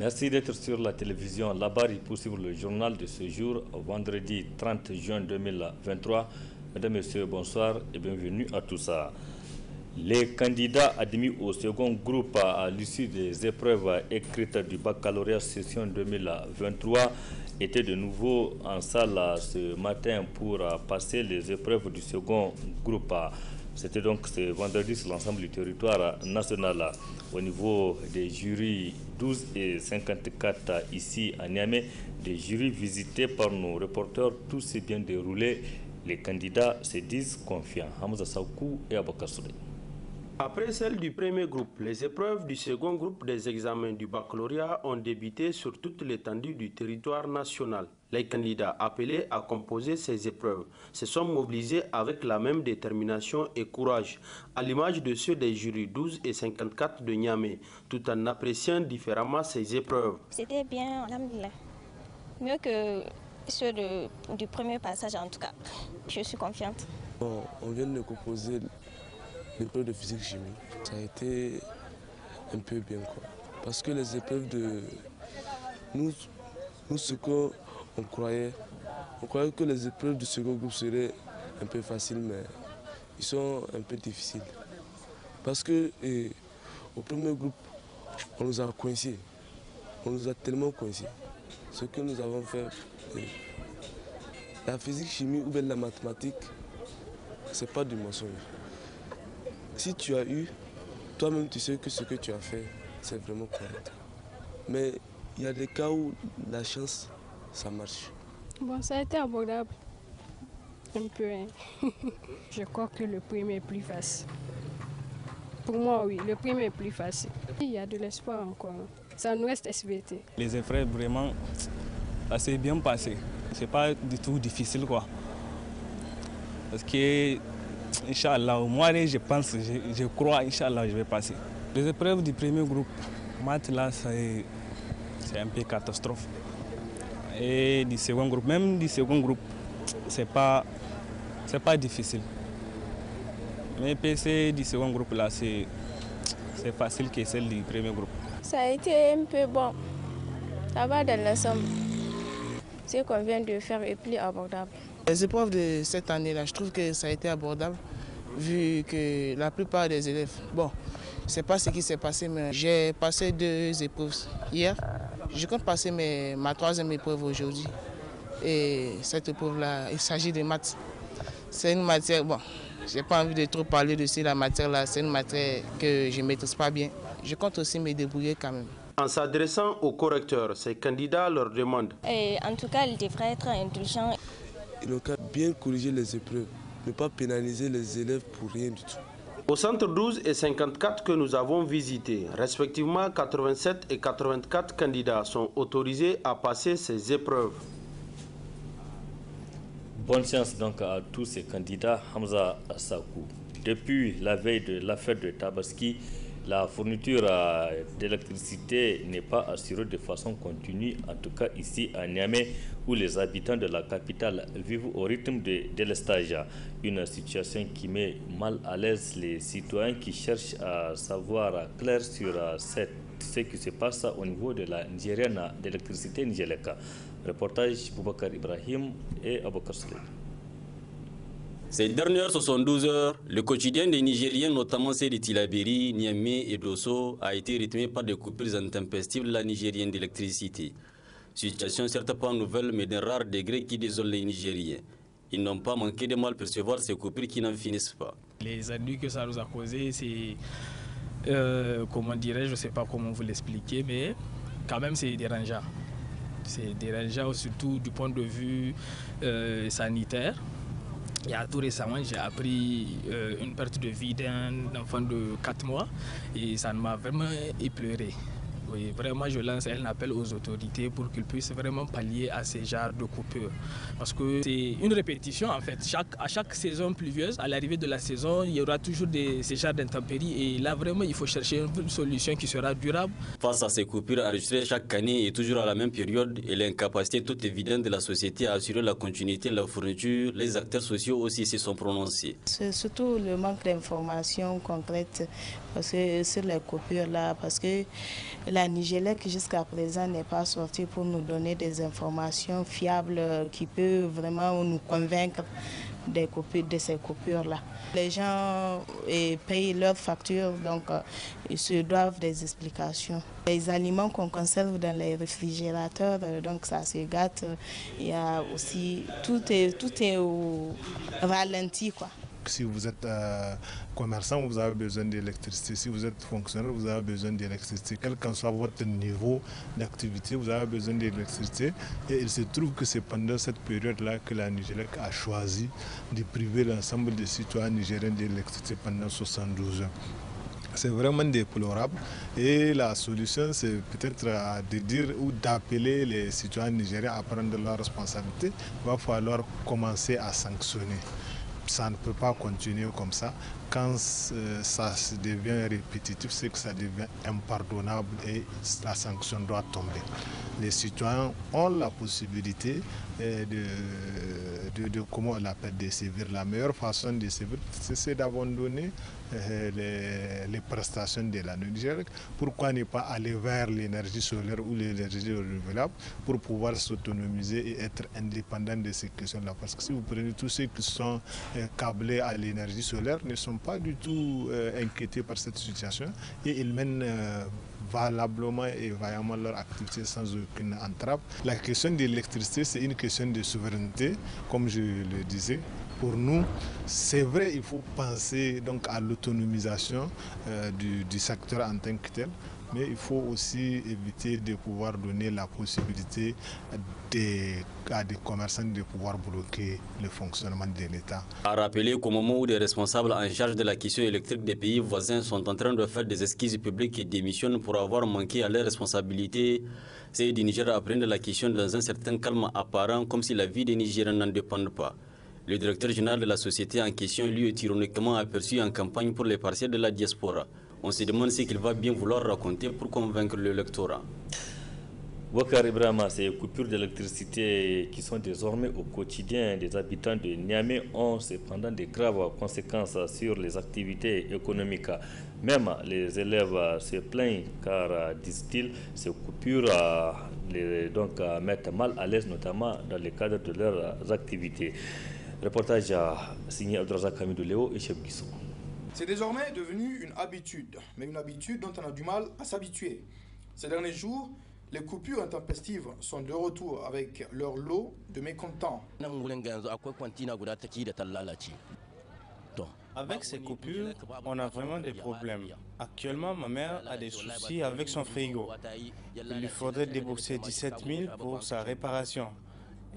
Merci d'être sur la télévision. Là-bas, pour suivre le journal de ce jour, vendredi 30 juin 2023. Mesdames, Messieurs, bonsoir et bienvenue à tout ça. Les candidats admis au second groupe à l'issue des épreuves écrites du baccalauréat session 2023 étaient de nouveau en salle ce matin pour passer les épreuves du second groupe. C'était donc ce vendredi sur l'ensemble du territoire national. Au niveau des jurys 12 et 54 ici à Niamey, des jurys visités par nos reporters, tout s'est bien déroulé. Les candidats se disent confiants. Hamza Saoukou et Abakar Souley. Après celle du premier groupe, les épreuves du second groupe des examens du baccalauréat ont débuté sur toute l'étendue du territoire national. Les candidats appelés à composer ces épreuves se sont mobilisés avec la même détermination et courage, à l'image de ceux des jurys 12 et 54 de Niamey, tout en appréciant différemment ces épreuves. C'était bien, alhamdoulilah. Mieux que ceux du premier passage en tout cas. Je suis confiante. Bon, on vient de composer l'épreuve de physique-chimie. Ça a été un peu bien quoi. Parce que les épreuves de nous ce qu'on croyait, on croyait que les épreuves du second groupe seraient un peu faciles, mais ils sont un peu difficiles. Parce que au premier groupe, on nous a coincés. On nous a tellement coincés. Ce que nous avons fait, la physique-chimie ou bien la mathématique, c'est pas du mensonge. Si tu as eu, toi-même tu sais que ce que tu as fait, c'est vraiment correct. Mais il y a des cas où la chance, ça marche. Bon, ça a été abordable. Un peu. Je crois que le premier est plus facile. Pour moi, oui, le premier est plus facile. Il y a de l'espoir encore. Ça nous reste SVT. Les épreuves, vraiment, ça s'est bien passé. C'est pas du tout difficile, quoi. Parce que Inch'Allah, moi je pense, je crois, Inch'Allah, je vais passer. Les épreuves du premier groupe, maths là, c'est un peu catastrophe. Et du second groupe, même du second groupe, c'est pas difficile. Mais PC du second groupe là, c'est facile que celle du premier groupe. Ça a été un peu bon. Ça va dans l'ensemble. Ce qu'on vient de faire est plus abordable. Les épreuves de cette année-là, je trouve que ça a été abordable, vu que la plupart des élèves, bon, je ne sais pas ce qui s'est passé, mais j'ai passé 2 épreuves hier. Je compte passer ma 3e épreuve aujourd'hui. Et cette épreuve-là, il s'agit de maths. C'est une matière, bon, je n'ai pas envie de trop parler de la matière-là, c'est une matière que je ne maîtrise pas bien. Je compte aussi me débrouiller quand même. En s'adressant aux correcteurs, ces candidats leur demandent. En tout cas, ils devraient être indulgents. Ils ont qu'à bien corriger les épreuves, ne pas pénaliser les élèves pour rien du tout. Au centre 12 et 54 que nous avons visités, respectivement 87 et 84 candidats sont autorisés à passer ces épreuves. Bonne chance donc à tous ces candidats. Hamza Sakou. Depuis la veille de l'affaire de Tabaski, la fourniture d'électricité n'est pas assurée de façon continue, en tout cas ici à Niamey, où les habitants de la capitale vivent au rythme de délestage. Une situation qui met mal à l'aise les citoyens qui cherchent à savoir clair sur ce qui se passe au niveau de la Nigérienne d'électricité Nigeleka. Reportage Boubacar Ibrahim et Abakar Souley. Ces dernières 72 heures, le quotidien des Nigériens, notamment ceux de Tillabéri, Niamey et Dosso, a été rythmé par des coupures intempestives de la Nigérienne d'électricité. Situation certes pas nouvelle, mais d'un rare degré qui désole les Nigériens. Ils n'ont pas manqué de mal percevoir ces coupures qui n'en finissent pas. Les ennuis que ça nous a causé, c'est, comment dirais-je, je ne sais pas comment vous l'expliquer, mais quand même c'est dérangeant. C'est dérangeant surtout du point de vue sanitaire. Il y a tout récemment, j'ai appris une perte de vie d'un enfant de 4 mois et ça m'a vraiment éploré. Oui, vraiment, je lance un appel aux autorités pour qu'ils puissent vraiment pallier à ces genres de coupures. Parce que c'est une répétition en fait. À chaque saison pluvieuse, à l'arrivée de la saison, il y aura toujours ces genres d'intempéries. Et là, vraiment, il faut chercher une solution qui sera durable. Face à ces coupures enregistrées chaque année et toujours à la même période, et l'incapacité toute évidente de la société à assurer la continuité de la fourniture, les acteurs sociaux aussi se sont prononcés. C'est surtout le manque d'informations concrètes parce que sur les coupures là, parce que la Nigélec jusqu'à présent n'est pas sortie pour nous donner des informations fiables qui peuvent vraiment nous convaincre de ces coupures-là. Les gens payent leurs factures, donc ils se doivent des explications. Les aliments qu'on conserve dans les réfrigérateurs, donc ça se gâte. Il y a aussi, tout est au ralenti, quoi. Si vous êtes commerçant, vous avez besoin d'électricité. Si vous êtes fonctionnaire, vous avez besoin d'électricité. Quel qu'en soit votre niveau d'activité, vous avez besoin d'électricité. Et il se trouve que c'est pendant cette période-là que la Nigélec a choisi de priver l'ensemble des citoyens nigériens d'électricité pendant 72 heures. C'est vraiment déplorable et la solution c'est peut-être de dire ou d'appeler les citoyens nigériens à prendre leurs responsabilités. Il va falloir commencer à sanctionner. Ça ne peut pas continuer comme ça. Quand ça devient répétitif, c'est que ça devient impardonnable et la sanction doit tomber. Les citoyens ont la possibilité comment on l'appelle, de sévir. La meilleure façon de sévir, c'est d'abandonner les prestations de la Nigélec. Pourquoi ne pas aller vers l'énergie solaire ou l'énergie renouvelable pour pouvoir s'autonomiser et être indépendant de ces questions-là? Parce que si vous prenez tous ceux qui sont câblés à l'énergie solaire, ne sont pas du tout inquiétés par cette situation et ils mènent valablement et vaillamment leur activité sans aucune entrave. La question de l'électricité, c'est une question de souveraineté, comme je le disais. Pour nous, c'est vrai, il faut penser donc à l'autonomisation du secteur en tant que tel, mais il faut aussi éviter de pouvoir donner la possibilité à des commerçants de pouvoir bloquer le fonctionnement de l'État. A rappeler qu'au moment où des responsables en charge de la question électrique des pays voisins sont en train de faire des esquisses publiques et démissionnent pour avoir manqué à leurs responsabilités, c'est du Niger à prendre la question dans un certain calme apparent, comme si la vie des Nigériens n'en dépend pas. Le directeur général de la société en question, lui, est ironiquement aperçu en campagne pour les partiels de la diaspora. On se demande ce qu'il va bien vouloir raconter pour convaincre le lectorat. Wakar Ibrahima, ces coupures d'électricité qui sont désormais au quotidien des habitants de Niamey ont cependant de graves conséquences sur les activités économiques. Même les élèves se plaignent car, disent-ils, ces coupures les mettent mal à l'aise, notamment dans le cadre de leurs activités. Reportage signé Abdrazak Hamidou Léo et Cheb Guissou. C'est désormais devenu une habitude, mais une habitude dont on a du mal à s'habituer. Ces derniers jours, les coupures intempestives sont de retour avec leur lot de mécontents. Avec ces coupures, on a vraiment des problèmes. Actuellement, ma mère a des soucis avec son frigo. Il lui faudrait débourser 17 000 pour sa réparation.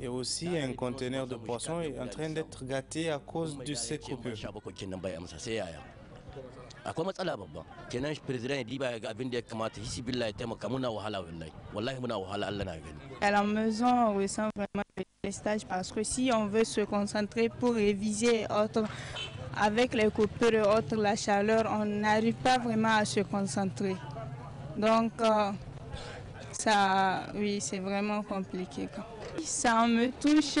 Et aussi, un conteneur de poissons est en train d'être gâté à cause de ces coupures. À la maison, on ressent vraiment les stages parce que si on veut se concentrer pour réviser avec les coupures et autres, la chaleur, on n'arrive pas vraiment à se concentrer. Donc, ça, oui, c'est vraiment compliqué. Ça me touche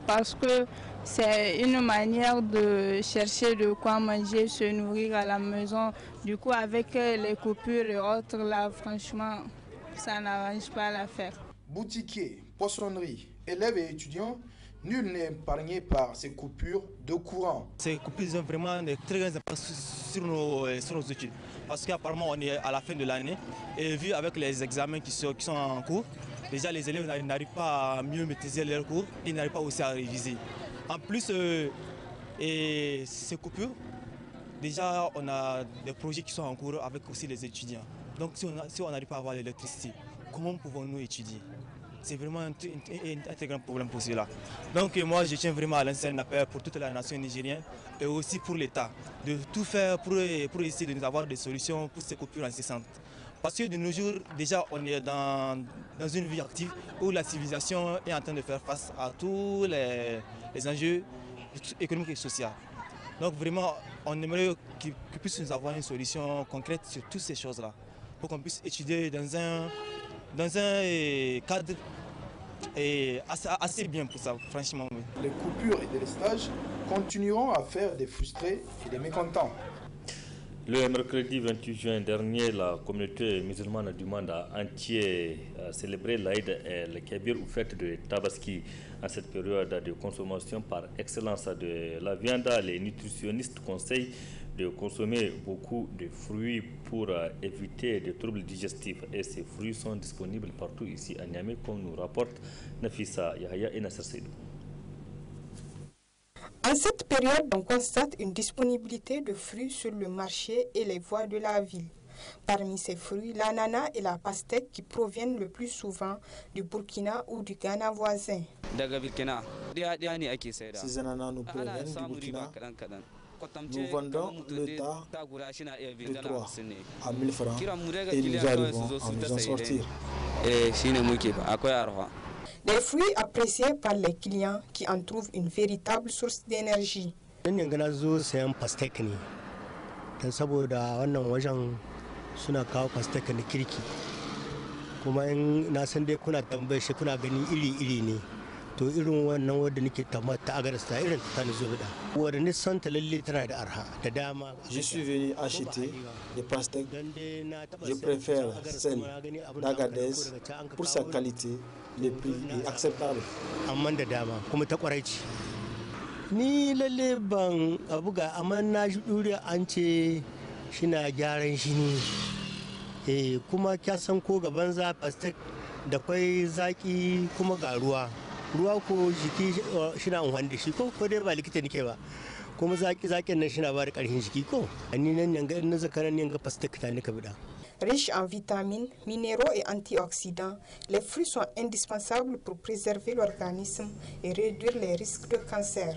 parce que c'est une manière de chercher de quoi manger, se nourrir à la maison. Du coup, avec les coupures et autres, là, franchement, ça n'arrange pas l'affaire. Boutiquiers, poissonneries, élèves et étudiants, nul n'est épargné par ces coupures de courant. Ces coupures ont vraiment de très grands impacts sur nos études. Parce qu'apparemment, on est à la fin de l'année et vu avec les examens qui sont en cours, déjà les élèves n'arrivent pas à mieux maîtriser leurs cours, ils n'arrivent pas aussi à réviser. En plus, ces coupures, déjà on a des projets qui sont en cours avec aussi les étudiants. Donc si on n'arrive pas à avoir l'électricité, comment pouvons-nous étudier? C'est vraiment un très grand problème pour cela. Donc moi je tiens vraiment à lancer un appel pour toute la nation nigérienne et aussi pour l'État de tout faire pour essayer de nous avoir des solutions pour ces coupures incessantes. Parce que de nos jours, déjà on est dans une vie active où la civilisation est en train de faire face à tous les enjeux économiques et sociaux. Donc vraiment, on aimerait qu'ils puissent nous avoir une solution concrète sur toutes ces choses-là, pour qu'on puisse étudier dans un cadre assez bien pour ça, franchement. Oui. Les coupures et les stages continueront à faire des frustrés et des mécontents. Le mercredi 28 juin dernier, la communauté musulmane du monde entier a célébré l'Aïd el-Kébir ou fête de Tabaski. En cette période de consommation par excellence de la viande, les nutritionnistes conseillent de consommer beaucoup de fruits pour éviter des troubles digestifs. Et ces fruits sont disponibles partout ici à Niamey, comme nous rapporte Nafissa Yahya et Nasser Seydou. En cette période, on constate une disponibilité de fruits sur le marché et les voies de la ville. Parmi ces fruits, l'ananas et la pastèque qui proviennent le plus souvent du Burkina ou du Ghana voisin. Ces ananas nous proviennent du Burkina. Nous vendons le tas de 3 à 1000 francs et nous arrivons à nous en sortir. Des fruits appréciés par les clients qui en trouvent une véritable source d'énergie. Suna kawo pastaka na kirki kuma in na san dai kuna tambaye shi kuna gani iri ne to irin wannan wanda nake tamata a garasta irin ta ne zuwa da wanda ni san ta lalle tana da arha da dama. Je suis venu acheter des pastèques. Je préfère celle d'Agadez pour sa qualité, le prix est acceptable. Amma da dama kuma ta kwarai ce. Ni lalle ban abuga amma na shi duriya an ce shina gyaran shi ne kuma kya san ko gaban za plastic da kwai zaki kuma ga ruwa ko jiki shina amfani da shi ko dai ba likita nake ba kuma zakin nan shina ba da karfin jiki ko ni nan yanga na zakaran yanga plastic ta nika bida. Riches en vitamines, minéraux et antioxydants, les fruits sont indispensables pour préserver l'organisme et réduire les risques de cancer.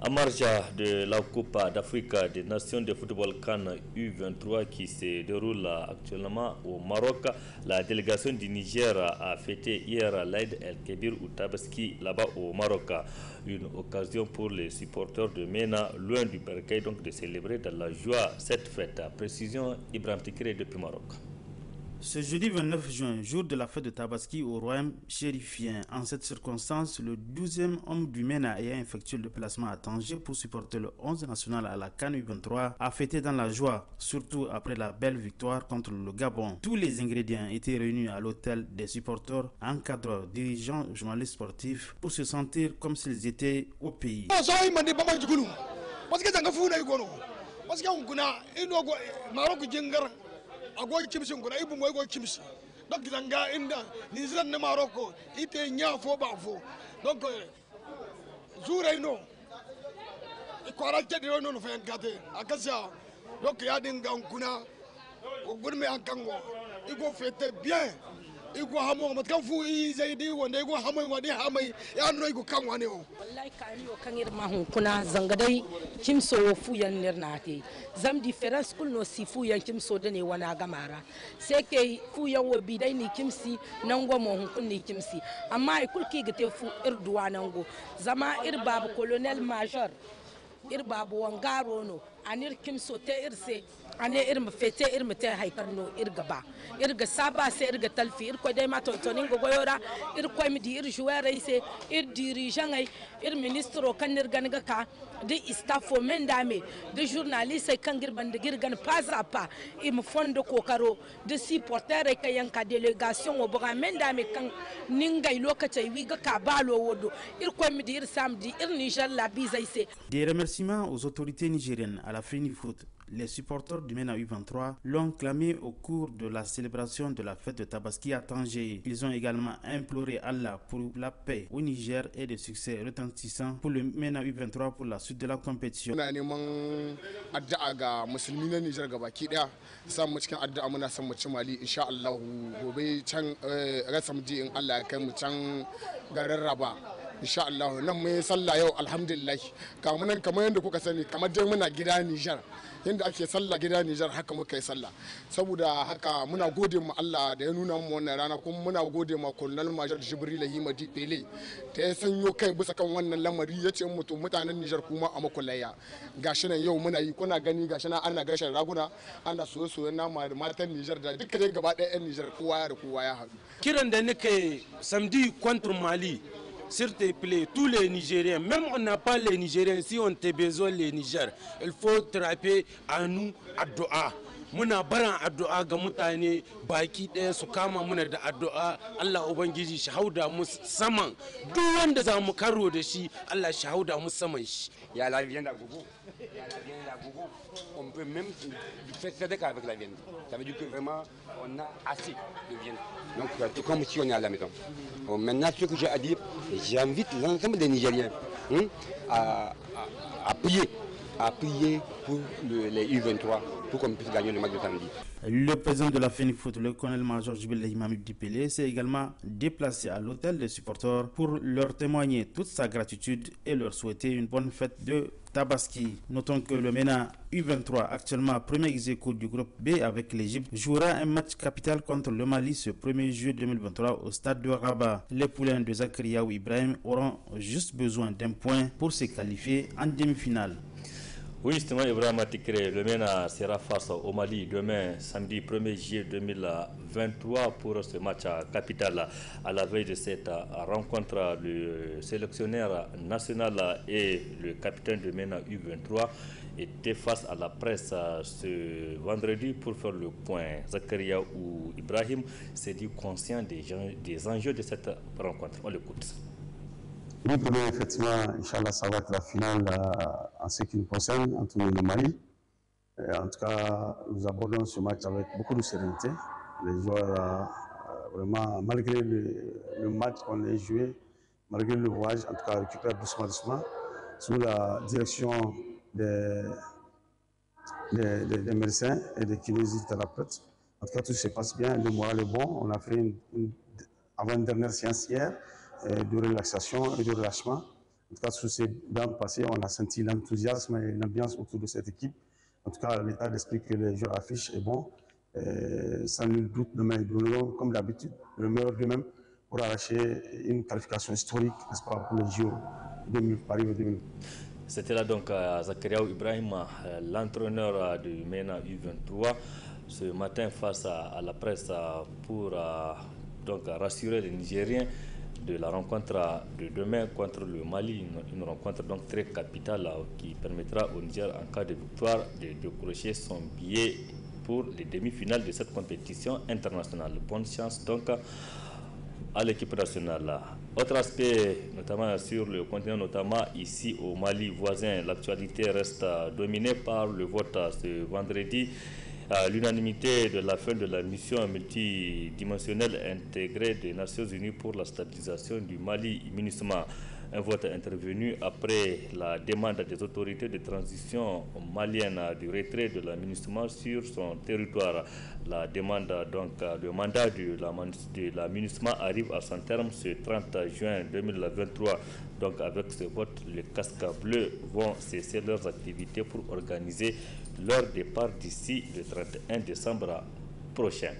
En marge de la Coupe d'Afrique des Nations de football CAN U23 qui se déroule actuellement au Maroc, la délégation du Niger a fêté hier l'Aïd el-Kébir ou Tabaski là-bas au Maroc. Une occasion pour les supporters de MENA, loin du bercail, donc de célébrer dans la joie cette fête. Précision Ibrahim Tikire depuis Maroc. Ce jeudi 29 juin, jour de la fête de Tabaski au royaume chérifien. En cette circonstance, le 12e homme du MENA ayant effectué le déplacement à Tanger pour supporter le 11 national à la CAN U23 a fêté dans la joie, surtout après la belle victoire contre le Gabon. Tous les ingrédients étaient réunis à l'hôtel des supporters, encadreurs, dirigeants, journalistes sportifs pour se sentir comme s'ils étaient au pays. Agwa kimsi nguna ibu ngwa kimsi donc zanga inda ni zran na Morocco ite nya fo ba fo donc zura ino ikwara tedi no fa ngate akasa donc ya dinga nguna gurme ankango igo fete bien igo hamo matkan fu i zaidi wanda igo hamai wadi hamai ya no igo kan wane o wallahi kani o kan irma hun kuna zangadai kimso fu yan nirnate zam difference kul no si fu yan kimso da ne wana gamara sai ke fu yan wo bidai ni kimsi nan go mo hun kunni kimsi amma ai kul ki gate fu irduwa nan go zama irbabu colonel major irbabu wangaro no anir kimso te irse ane irma fete irma te haikarno irgaba irga saba se irga talfi irko dai ma tontonin gogoyora irko mi di ir joueur se ir dirigeant ay ir ministro kan irgan ga ka de staffo men dame de journaliste kan girban de girgan pas à pas im fondo kokaro de supporter ay yanka délégation o boga men dame kan ningay lokacin wi ga ka balo wodo irko mi di ir samedi ir Niger la bizay se. Des remerciements aux autorités nigériennes à la FENIFOOT. Les supporters du MENA U23 l'ont clamé au cours de la célébration de la fête de Tabaski à Tanger. Ils ont également imploré Allah pour la paix au Niger et des succès retentissants pour le MENA U23 pour la suite de la compétition. insha Allah nan mun sallah yau alhamdulillah kamar yadda kuka sani kamar dai muna gida Niger yadda ake sallah gida Niger haka muka yi sallah saboda haka muna gode mu Allah da ya nuna mu wannan rana kuma muna gode ma Colonel Major Jibril Himadi Pele ta ya sanyo kai bisa kan wannan lamari yace mutanen Niger kuma a makulaya gashi nan yau muna yi kuna gani gashi nan ana gashin raguna ana soye-soyen nama da matan Niger da duka dai gaba ɗaya 'yan Niger kowa da kowa ya haɗu kiran da nake samedi contre Mali s'il te plaît, tous les Nigériens, même on n'a pas les Nigériens, si on te besoin les Niger, il faut trapper à nous addu'a. Muna baran addu'a ga mutane baki ɗaya su kama muna da addu'a Allah ubangiji shi hauda mu saman duk wanda za mu karo da shi Allah shi hauda mu saman shi. Ya la viande à gogo. On peut même faire sadaka avec la viande. Ça veut dire que vraiment on a assez de viande. Donc c'est comme si on est à la maison. Bon, maintenant ce que j'ai à dire, j'invite l'ensemble des Nigériens à prier pour les U23 pour qu'on puisse gagner le match de samedi. Le président de la FENIFOOT, le colonel-major Djibril Mamib Dipele, s'est également déplacé à l'hôtel des supporters pour leur témoigner toute sa gratitude et leur souhaiter une bonne fête de Tabaski. Notons que le MENA U23, actuellement premier ex-aequo du groupe B avec l'Égypte, jouera un match capital contre le Mali ce 1er juillet 2023 au stade de Rabat. Les poulains de Zakariaou Ibrahim auront juste besoin d'un point pour se qualifier en demi-finale. Oui, justement, Ibrahim Atikre, le MENA sera face au Mali demain, samedi 1er juillet 2023 pour ce match capital. À la veille de cette rencontre, le sélectionneur national et le capitaine de MENA U23 étaient face à la presse ce vendredi pour faire le point. Zakaria ou Ibrahim s'est dit conscient des enjeux de cette rencontre. On l'écoute. Oui, effectivement, Inch'Allah, ça va être la finale en ce qui nous concerne entre le Mali. En tout cas, nous abordons ce match avec beaucoup de sérénité. Les joueurs, vraiment, malgré le match qu'on a joué, malgré le voyage, en tout cas, récupèrent doucement, sous la direction des médecins et des kinésithérapeutes. En tout cas, tout se passe bien, le moral est bon. On a fait une avant-dernière séance hier de relaxation et de relâchement. En tout cas, tout s'est bien passé. On a senti l'enthousiasme et l'ambiance autour de cette équipe. En tout cas, l'état d'esprit que les joueurs affichent est bon. Sans nul doute, demain, ils donneront, comme d'habitude, le meilleur d'eux-mêmes pour arracher une qualification historique, n'est-ce pas, pour les JO Paris 2000. C'était là donc Zakariaou Ibrahim, l'entraîneur du MENA U23, ce matin face à la presse pour donc rassurer les Nigériens de la rencontre de demain contre le Mali, une rencontre donc très capitale qui permettra au Niger, en cas de victoire, de décrocher son billet pour les demi-finales de cette compétition internationale. Bonne chance donc à l'équipe nationale. Autre aspect, notamment sur le continent, notamment ici au Mali voisin, l'actualité reste dominée par le vote ce vendredi à l'unanimité de la fin de la mission multidimensionnelle intégrée des Nations Unies pour la stabilisation du Mali, MINUSMA. Un vote intervenu après la demande des autorités de transition malienne du retrait de la MINUSMA sur son territoire. La demande, donc, le mandat de la MINUSMA arrive à son terme ce 30 juin 2023. Donc, avec ce vote, les casques bleus vont cesser leurs activités pour organiser leur départ d'ici le 31 décembre prochain.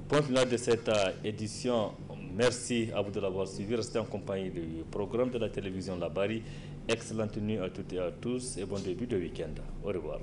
Point final de cette édition. Merci à vous de l'avoir suivi. Restez en compagnie du programme de la télévision La Bari. Excellente nuit à toutes et à tous et bon début de week-end. Au revoir.